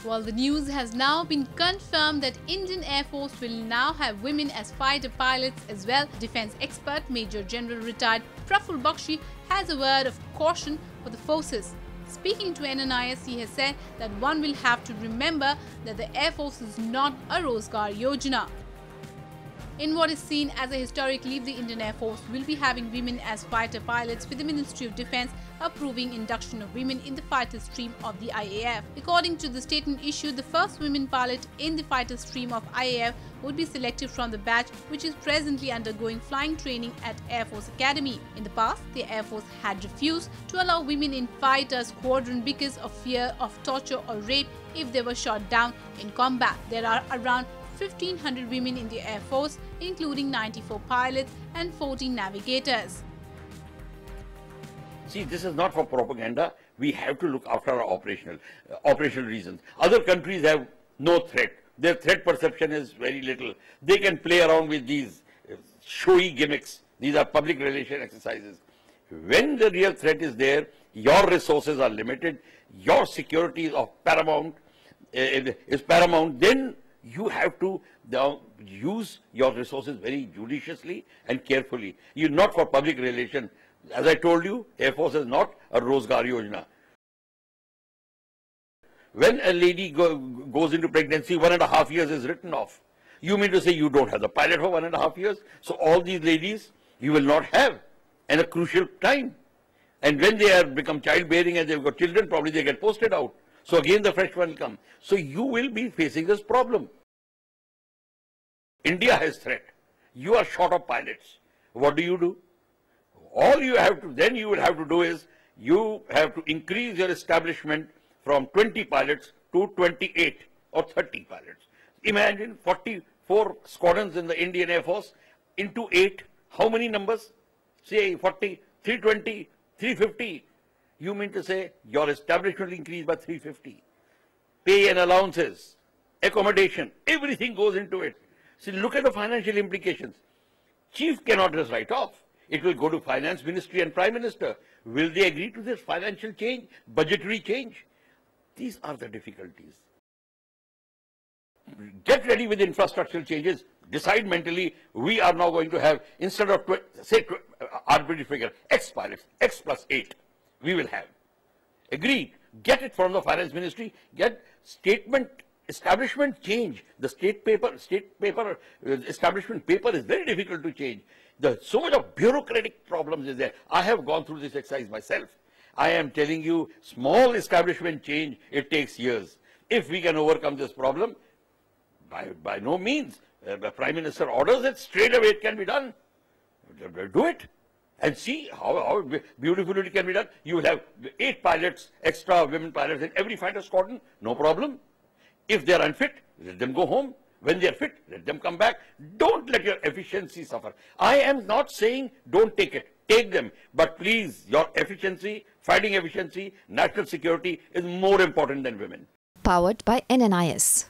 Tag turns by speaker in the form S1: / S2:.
S1: Well, the news has now been confirmed that Indian Air Force will now have women as fighter pilots as well. Defence expert Major General retired Praful Bakshi has a word of caution for the forces. Speaking to NNIS, he has said that one will have to remember that the Air Force is not a Rozgar Yojana. In what is seen as a historic leap, the Indian Air Force will be having women as fighter pilots, with the Ministry of Defence approving induction of women in the fighter stream of the IAF. According to the statement issued, the first women pilot in the fighter stream of IAF would be selected from the batch which is presently undergoing flying training at Air Force Academy. In the past, the Air Force had refused to allow women in fighter squadron because of fear of torture or rape if they were shot down in combat. There are around 1,500 women in the Air Force, including 94 pilots and 14 navigators.
S2: See, this is not for propaganda. We have to look after our operational reasons. Other countries have no threat. Their threat perception is very little. They can play around with these showy gimmicks. These are public relation exercises. When the real threat is there, your resources are limited, your security is of paramount, then you have to use your resources very judiciously and carefully. You're not for public relation. As I told you, Air Force is not a Rozgar Yojana. When a lady goes into pregnancy, 1.5 years is written off. You mean to say you don't have the pilot for 1.5 years? So all these ladies you will not have in a crucial time. And when they become childbearing and they've got children, probably they get posted out. So again the fresh one will come. So you will be facing this problem. India has threat. You are short of pilots. What do? All you have to, then you will have to do is, you have to increase your establishment from 20 pilots to 28 or 30 pilots. Imagine 44 squadrons in the Indian Air Force into 8. How many numbers? Say 40, 320, 350. You mean to say your establishment will increase by 350. Pay and allowances, accommodation, everything goes into it. See, look at the financial implications. Chief cannot just write off. It will go to Finance Ministry and Prime Minister. Will they agree to this financial change, budgetary change? These are the difficulties. Get ready with infrastructural changes. Decide mentally, we are now going to have, instead of, say, arbitrary figure, X pilots, X plus 8, we will have. Agreed. Get it from the Finance Ministry. Get statement establishment change. The state paper establishment paper is very difficult to change. So much of bureaucratic problems is there. I have gone through this exercise myself. I am telling you, small establishment change, it takes years. If we can overcome this problem, by no means, the Prime Minister orders it, straight away it can be done. Do it and see how beautifully it can be done. You will have 8 pilots, extra women pilots in every fighter squadron, no problem. If they are unfit, let them go home. When they are fit, let them come back. Don't let your efficiency suffer. I am not saying don't take it. Take them. But please, your efficiency, fighting efficiency, national security is more important than women.
S3: Powered by NNIS.